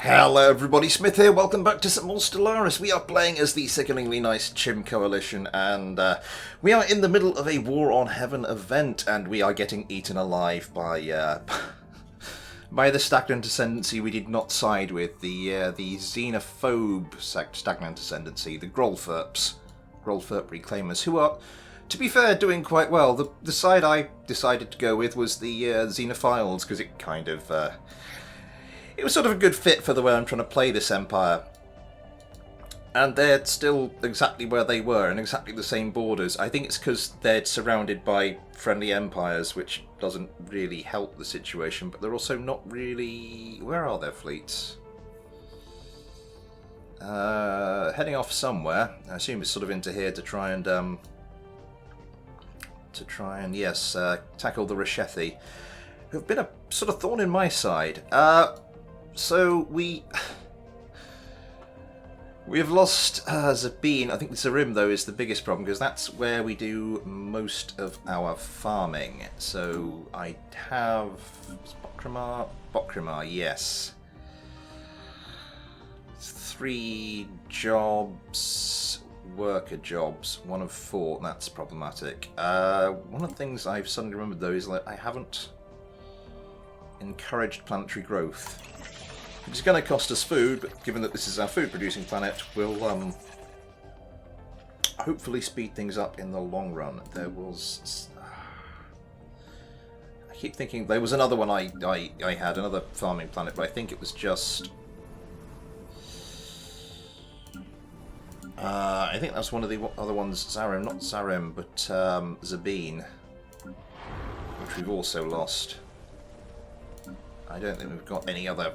Hello everybody, Smith here, welcome back to some more Stellaris. We are playing as the Sickeningly nice Chim Coalition, and we are in the middle of a War on Heaven event, and we are getting eaten alive by by the stagnant ascendancy we did not side with, the xenophobe stagnant ascendancy, the Grolferp reclaimers, who are, to be fair, doing quite well. The side I decided to go with was the xenophiles, because it kind of... it was sort of a good fit for the way I'm trying to play this empire. And they're still exactly where they were, and exactly the same borders. I think it's because they're surrounded by friendly empires, which doesn't really help the situation, but they're also not really... Where are their fleets? Heading off somewhere. I assume it's sort of into here to try and yes, tackle the Reshethi, who have been a sort of thorn in my side. So we have lost Zabine. I think the Zarim, though, is the biggest problem, because that's where we do most of our farming. So I have Bokrimar, yes. 3 jobs, worker jobs, 1 of 4. That's problematic. One of the things I've suddenly remembered, though, is that I haven't encouraged planetary growth. Which is going to cost us food, but given that this is our food-producing planet, we'll hopefully speed things up in the long run. There was... I keep thinking there was another one I had, another farming planet, but I think it was just... I think that's one of the other ones, Zarim, not Zarim, but Zabine, which we've also lost. I don't think we've got any other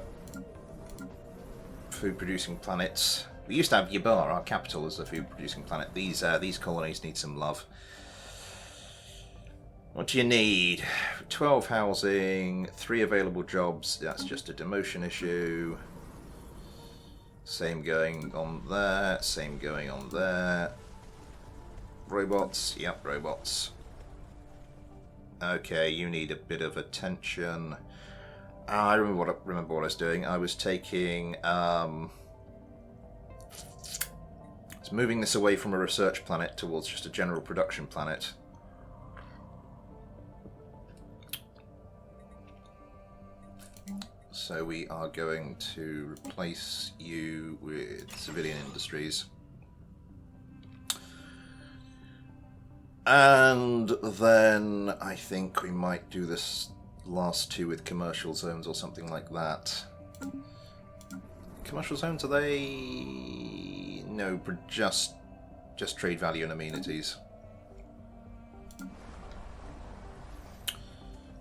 food-producing planets. We used to have Yabar, our capital, as a food-producing planet. These colonies need some love. What do you need? 12 housing, 3 available jobs. That's just a demotion issue. Same going on there. Same going on there. Robots. Yep, robots. Okay, you need a bit of attention. I remember what I was doing. I was taking... it's moving this away from a research planet towards just a general production planet. So we are going to replace you with civilian industries. And then I think we might do this last 2 with commercial zones or something like that. Commercial zones, are they... No, just trade value and amenities.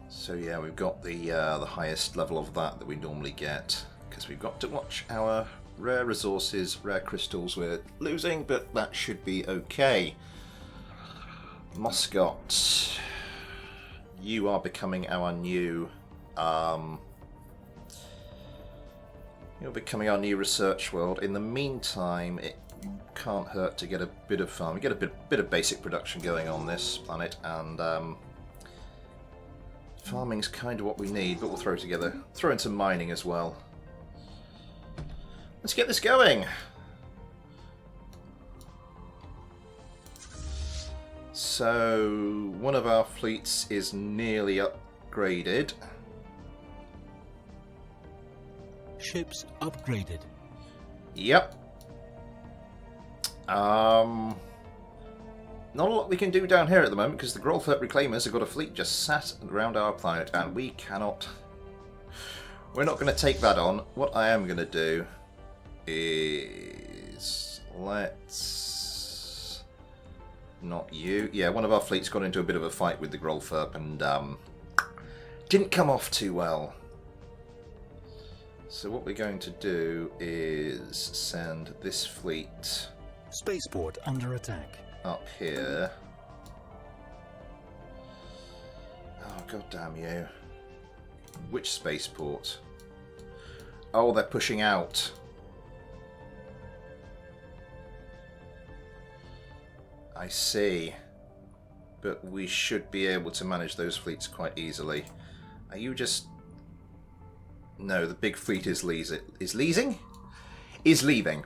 So yeah, we've got the highest level of that we normally get, because we've got to watch our rare resources, rare crystals we're losing, but that should be okay. Muscot. You are becoming our new... you're becoming our new research world. In the meantime, it can't hurt to get a bit of farm. We get a bit of basic production going on this planet, and farming's kind of what we need, but we'll throw in some mining as well. Let's get this going! So, one of our fleets is nearly upgraded. Ships upgraded. Yep. Not a lot we can do down here at the moment, because the Grolferp reclaimers have got a fleet just sat around our planet, and we cannot... We're not going to take that on. What I am going to do is... Let's... Not you. Yeah, one of our fleets got into a bit of a fight with the Grolferp and didn't come off too well. So what we're going to do is send this fleet... Spaceport under attack. Up here. Oh, god damn you. Which spaceport? Oh, they're pushing out. I see. But we should be able to manage those fleets quite easily. Are you just... No, the big fleet is leaving. Is leaving.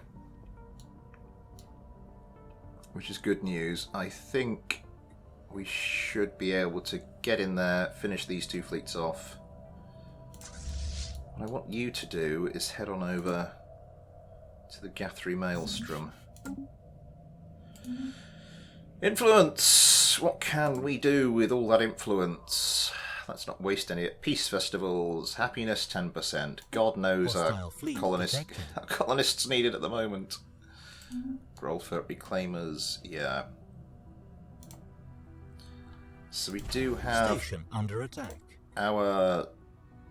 Which is good news. I think we should be able to get in there, finish these two fleets off. What I want you to do is head on over to the Guthrie Maelstrom. Influence! What can we do with all that influence? Let's not waste any. Peace festivals, happiness 10%. God knows our colonists needed at the moment. Grolfert reclaimers, yeah. So we do have Station under attack. our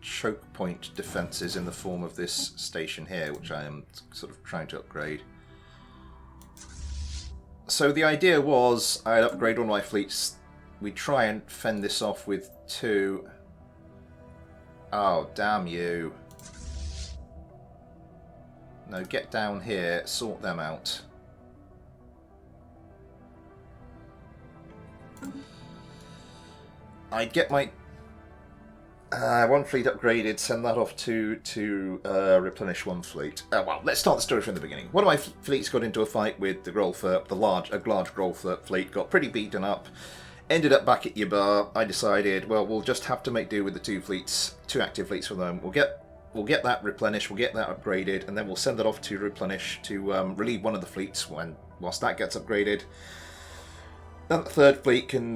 choke point defences in the form of this station here, which I am sort of trying to upgrade. So the idea was I'd upgrade all my fleets. We'd try and fend this off with 2. Oh, damn you. No, get down here, sort them out. I'd get my one fleet upgraded, send that off to replenish one fleet. Well, let's start the story from the beginning. One of my fleets got into a fight with the Grolfert, a large Grolfert fleet, got pretty beaten up, ended up back at Yabar. I decided, well, we'll just have to make do with the two active fleets for them. We'll get that replenished, we'll get that upgraded, and then we'll send it off to replenish to relieve one of the fleets whilst that gets upgraded. Then the third fleet can,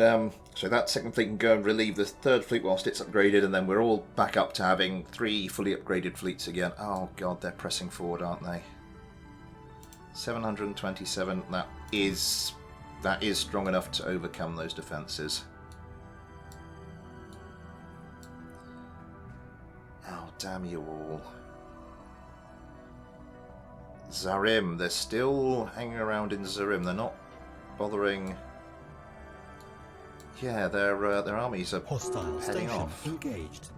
so that second fleet can go and relieve the third fleet whilst it's upgraded, and then we're all back up to having 3 fully upgraded fleets again. Oh god, they're pressing forward, aren't they? 727. That is strong enough to overcome those defences. Oh, damn you all. Zarim, they're still hanging around in Zarim. They're not bothering. Yeah, their armies are Hostile heading station off. engaged.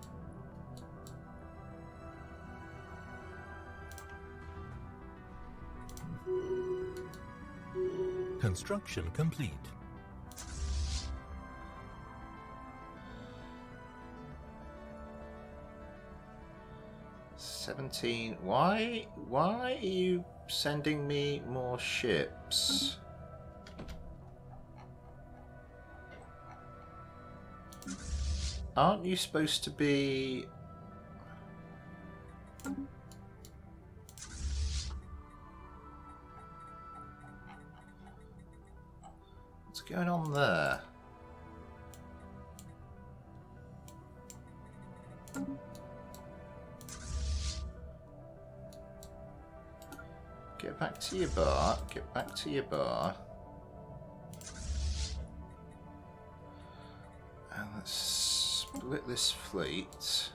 Construction complete. Why are you sending me more ships? Aren't you supposed to be... What's going on there? Get back to your bar. Get back to your bar. And let's split this fleet.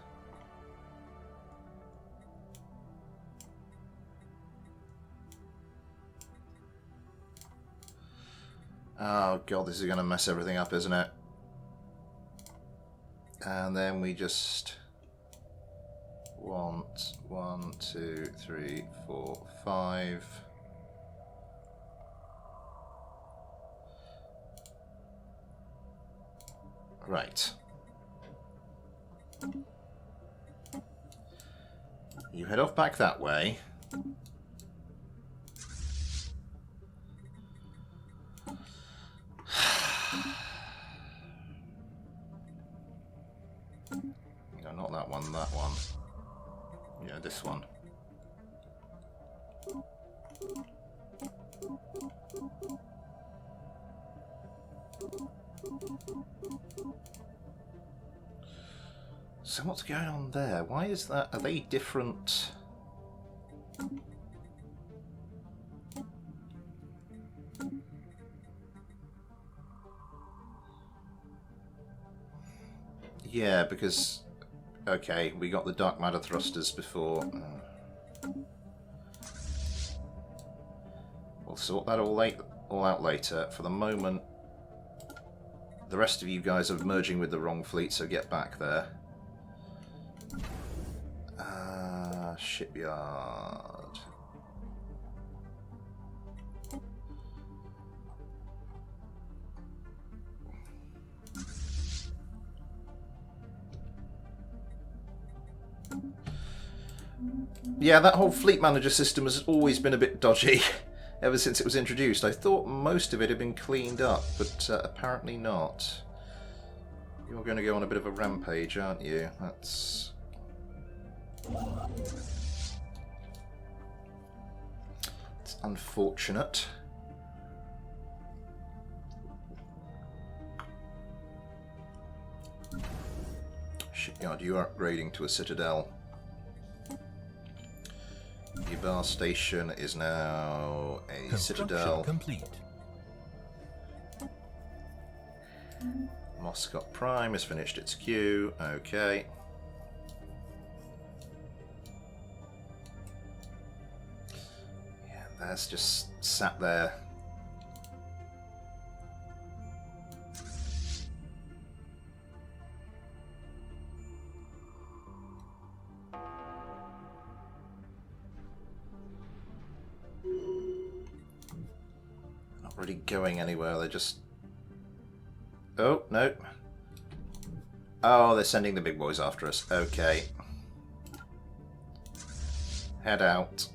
Oh god, this is going to mess everything up, isn't it? And then we just want 1, 2, 3, 4, 5. Right. You head off back that way. No, not that one, that one. Yeah, this one. So what's going on there? Why is that? Are they different? Yeah, because... Okay, we got the dark matter thrusters before. We'll sort that all out later. For the moment, the rest of you guys are merging with the wrong fleet, so get back there. Shipyard. Yeah, that whole fleet manager system has always been a bit dodgy ever since it was introduced. I thought most of it had been cleaned up, but apparently not. You're going to go on a bit of a rampage, aren't you? That's... It's unfortunate. Shipyard, you are upgrading to a citadel. Your bar station is now a citadel. Complete. Moscow Prime has finished its queue. Okay. Yeah, that's just sat there. Not really going anywhere. They're just... Oh, no. Oh, they're sending the big boys after us. Okay. Head out.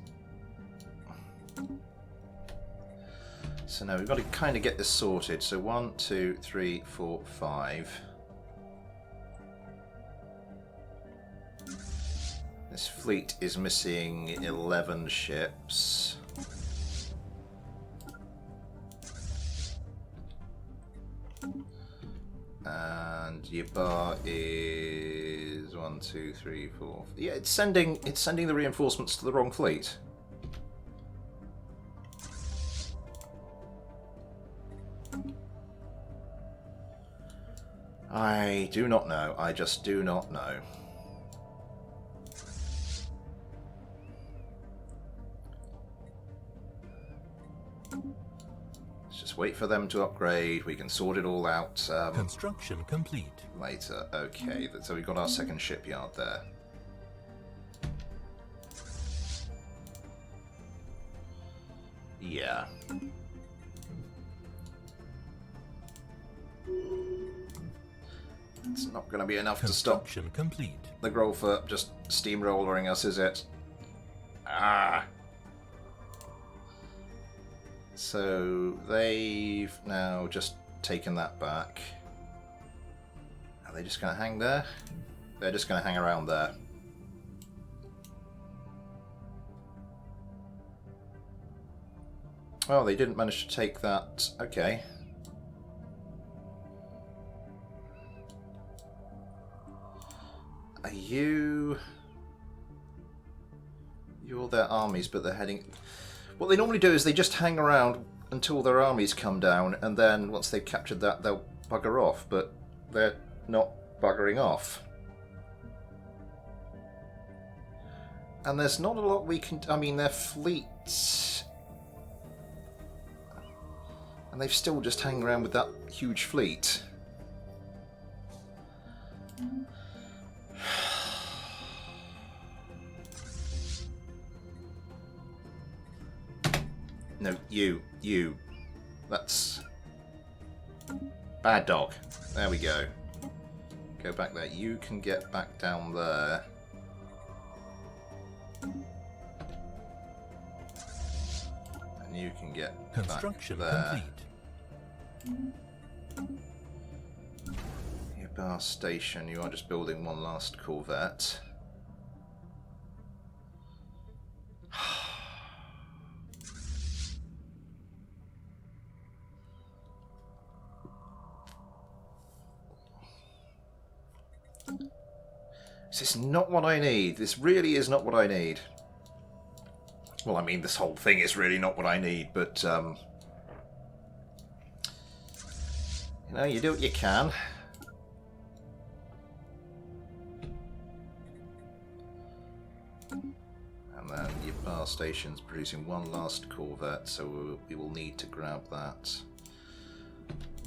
So now we've got to kind of get this sorted. So 1, 2, 3, 4, 5. This fleet is missing 11 ships. And your bar is 1, 2, 3, 4. Yeah, it's sending the reinforcements to the wrong fleet. I do not know. I just do not know. Wait for them to upgrade. We can sort it all out Construction complete. later. Okay, so we've got our second shipyard there. Yeah. It's not going to be enough to stop Construction complete. the Grolfer just steamrollering us, is it? Ah. So they've now just taken that back. Are they just going to hang there? They're just going to hang around there. Oh, they didn't manage to take that. Okay. Are you... You're their armies, but they're heading... What they normally do is they just hang around until their armies come down, and then once they've captured that, they'll bugger off, but they're not buggering off. And there's not a lot we can... I mean, their fleets... And they've still just hanging around with that huge fleet. No, you. That's... Bad dog. There we go. Go back there. You can get back down there. And you can get Construction back there. complete. Your bar station, you are just building one last corvette. This is not what I need. This really is not what I need. Well, I mean, this whole thing is really not what I need, but, you know, you do what you can. And then your bar station's producing one last corvette, so we will need to grab that.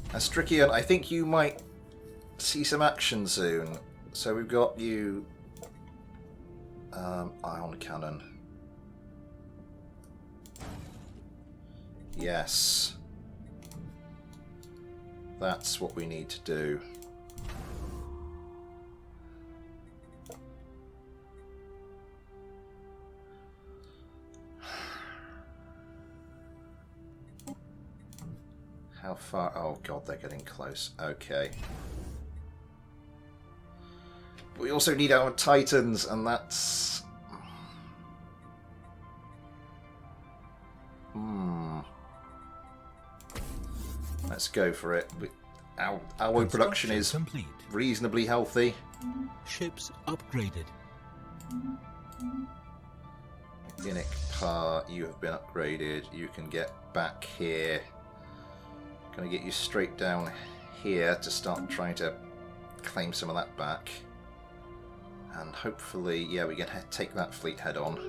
Astrikian, I think you might see some action soon. So we've got you... ion cannon. Yes. That's what we need to do. How far? Oh god, they're getting close. Okay. But we also need our Titans, and that's... Let's go for it. Our production is complete. reasonably healthy. Ships upgraded. Mechanic part, you have been upgraded. You can get back here. Gonna get you straight down here to start trying to claim some of that back. And hopefully, yeah, we can take that fleet head on.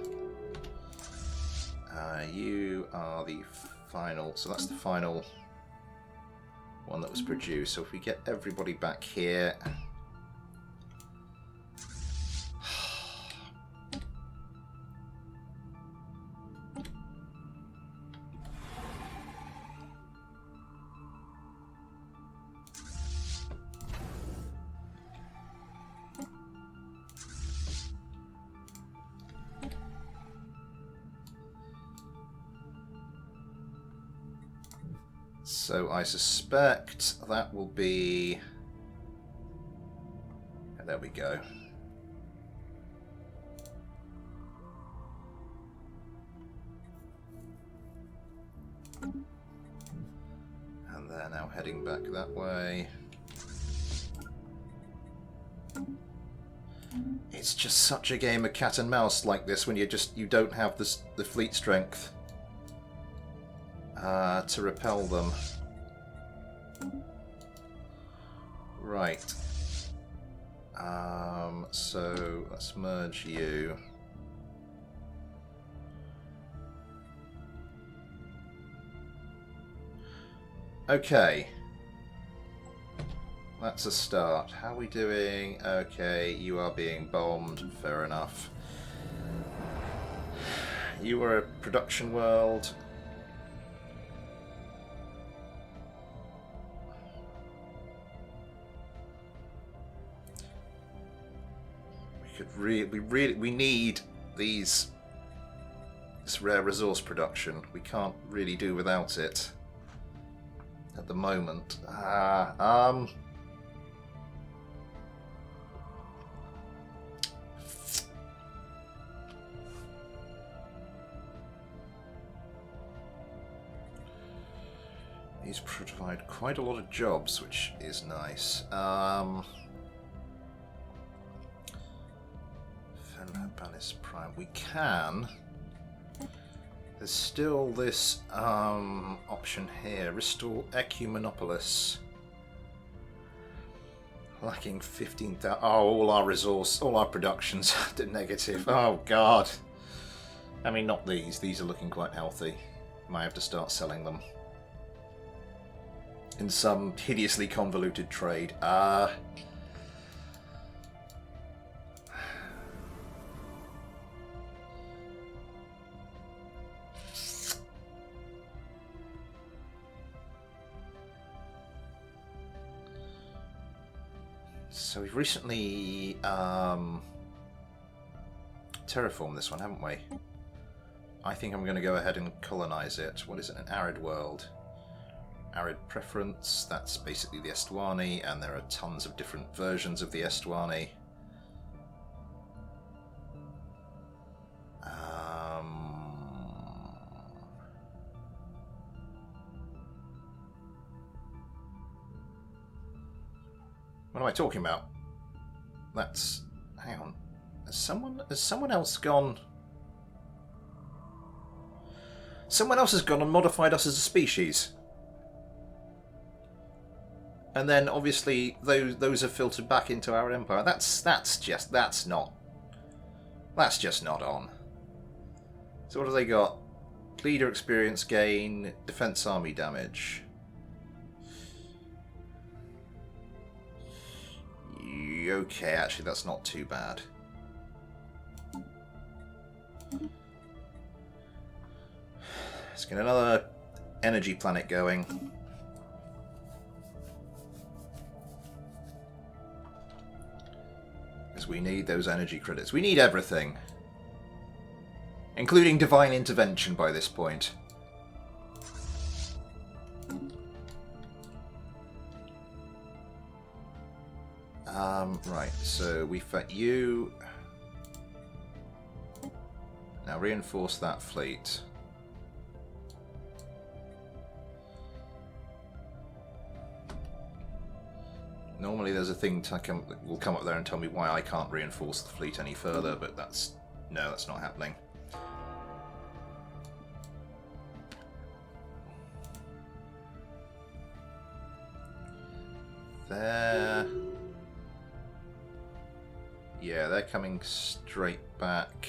You are the final, so that's the final one that was produced. So if we get everybody back here... So I suspect that will be... Yeah, there we go. And they're now heading back that way. It's just such a game of cat and mouse like this when you don't have the fleet strength to repel them. Right. So let's merge you. Okay. That's a start. How are we doing? Okay, you are being bombed. Fair enough. You are a production world. We need this rare resource production. We can't really do without it at the moment. These provide quite a lot of jobs, which is nice. Banis Prime. We can. There's still this option here. Restore Ecumenopolis. Lacking 15,000. Oh, all our productions are negative. Oh god. I mean, not these. These are looking quite healthy. Might have to start selling them in some hideously convoluted trade. So we've recently terraformed this one, haven't we? I think I'm going to go ahead and colonize it. What is it? An arid world. Arid preference. That's basically the Estuani, and there are tons of different versions of the Estuani. What am I talking about? That's... Hang on. Has someone else gone... Someone else has gone and modified us as a species. And then, obviously, those have filtered back into our empire. That's just not on. So what have they got? Leader experience gain, defense army damage. Okay, actually, that's not too bad. Let's get another energy planet going. Because we need those energy credits. We need everything. Including divine intervention by this point. Right, so we've got you. Now reinforce that fleet. Normally there's a thing will come up there and tell me why I can't reinforce the fleet any further, but that's not happening. There. Yeah, they're coming straight back.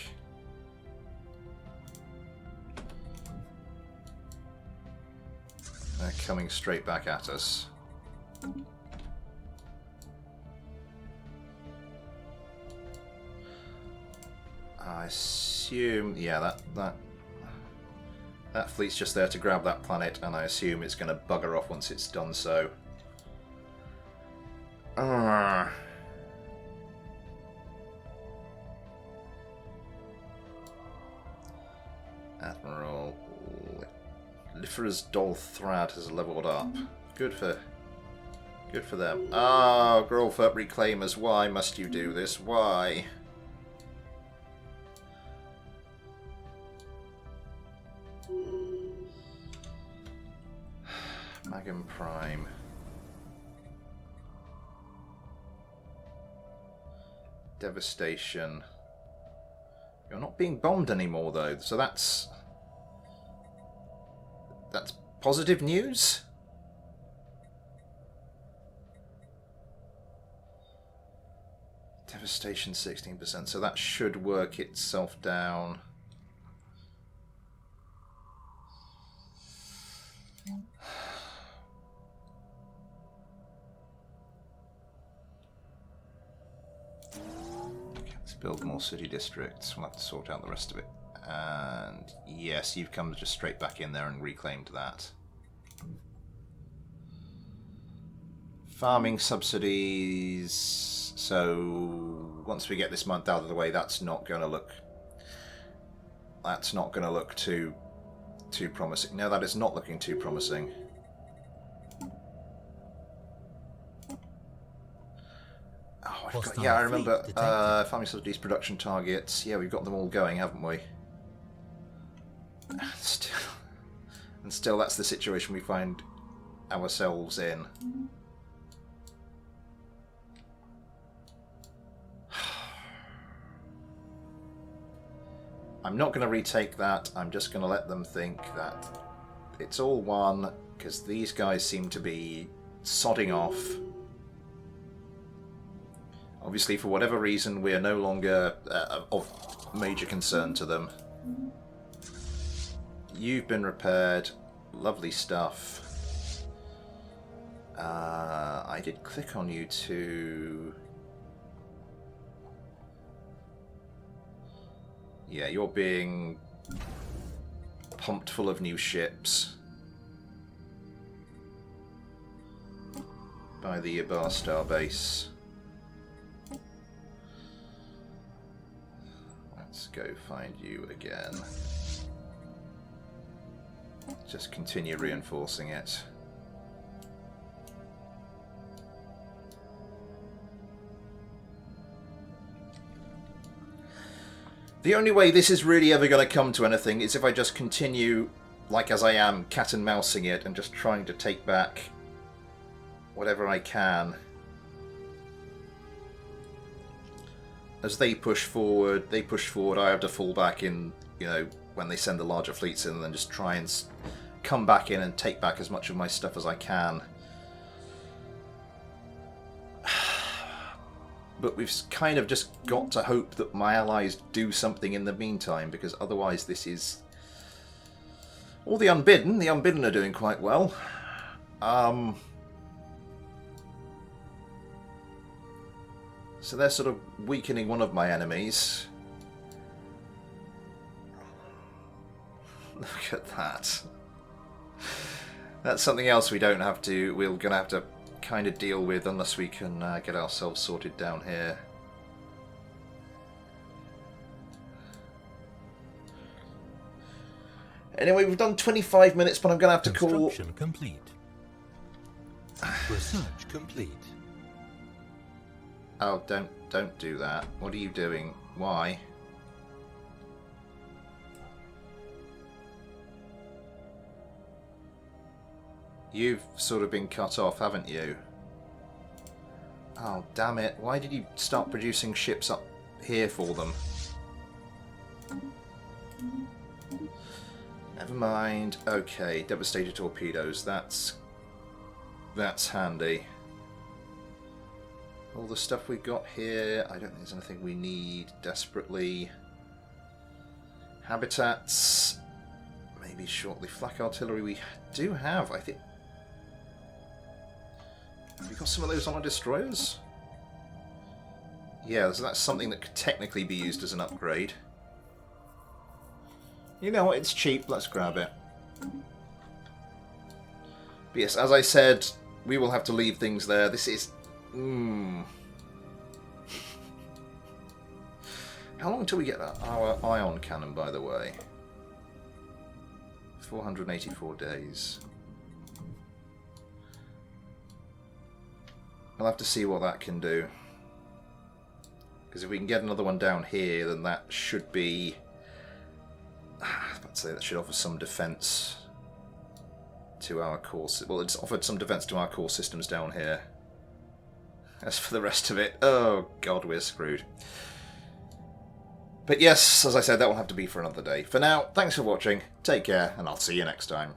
They're coming straight back at us. I assume, yeah, that fleet's just there to grab that planet, and I assume it's going to bugger off once it's done so. Admiral Lifra's Dolthrad has leveled up. Good for them. Ah, Grolfert Reclaimers, why must you do this? Why? Magum Prime. Devastation. You're not being bombed anymore, though, so that's positive news. Devastation 16%, so that should work itself down. Build more city districts. We'll have to sort out the rest of it. And yes, you've come just straight back in there and reclaimed that. Farming subsidies. So once we get this month out of the way, that's not going to look too promising. No, that is not looking too promising. Yeah, I remember farming subsidies, production targets. Yeah, we've got them all going, haven't we? Still, that's the situation we find ourselves in. I'm not going to retake that. I'm just going to let them think that it's all one, because these guys seem to be sodding off. Obviously, for whatever reason, we are no longer of major concern to them. You've been repaired. Lovely stuff. I did click on you to... Yeah, you're being pumped full of new ships by the Yabar Star base. Let's go find you again. Just continue reinforcing it. The only way this is really ever going to come to anything is if I just continue, like as I am, cat and mousing it and just trying to take back whatever I can. As they push forward, I have to fall back in, you know, when they send the larger fleets in, and then just try and come back in and take back as much of my stuff as I can. But we've kind of just got to hope that my allies do something in the meantime, because otherwise this is... Or the Unbidden are doing quite well. So they're sort of weakening one of my enemies. Look at that. That's something else we're going to have to kind of deal with unless we can get ourselves sorted down here. Anyway, we've done 25 minutes, but I'm going to have to call... Construction complete. Research complete. Oh, don't do that. What are you doing? Why? You've sort of been cut off, haven't you? Oh, damn it. Why did you start producing ships up here for them? Never mind. Okay, devastator torpedoes. That's handy. All the stuff we got here, I don't think there's anything we need desperately. Habitats, maybe shortly. Flak artillery we do have, I think. Have we got some of those on our destroyers? Yeah, so that's something that could technically be used as an upgrade. You know what, it's cheap, let's grab it. But yes, as I said, we will have to leave things there. This is... How long until we get our ion cannon, by the way? 484 days. I'll have to see what that can do. Because if we can get another one down here, then that should be... I was about to say that should offer some defense to our core... Well, it's offered some defense to our core systems down here. As for the rest of it, oh god, we're screwed. But yes, as I said, that will have to be for another day. For now, thanks for watching, take care, and I'll see you next time.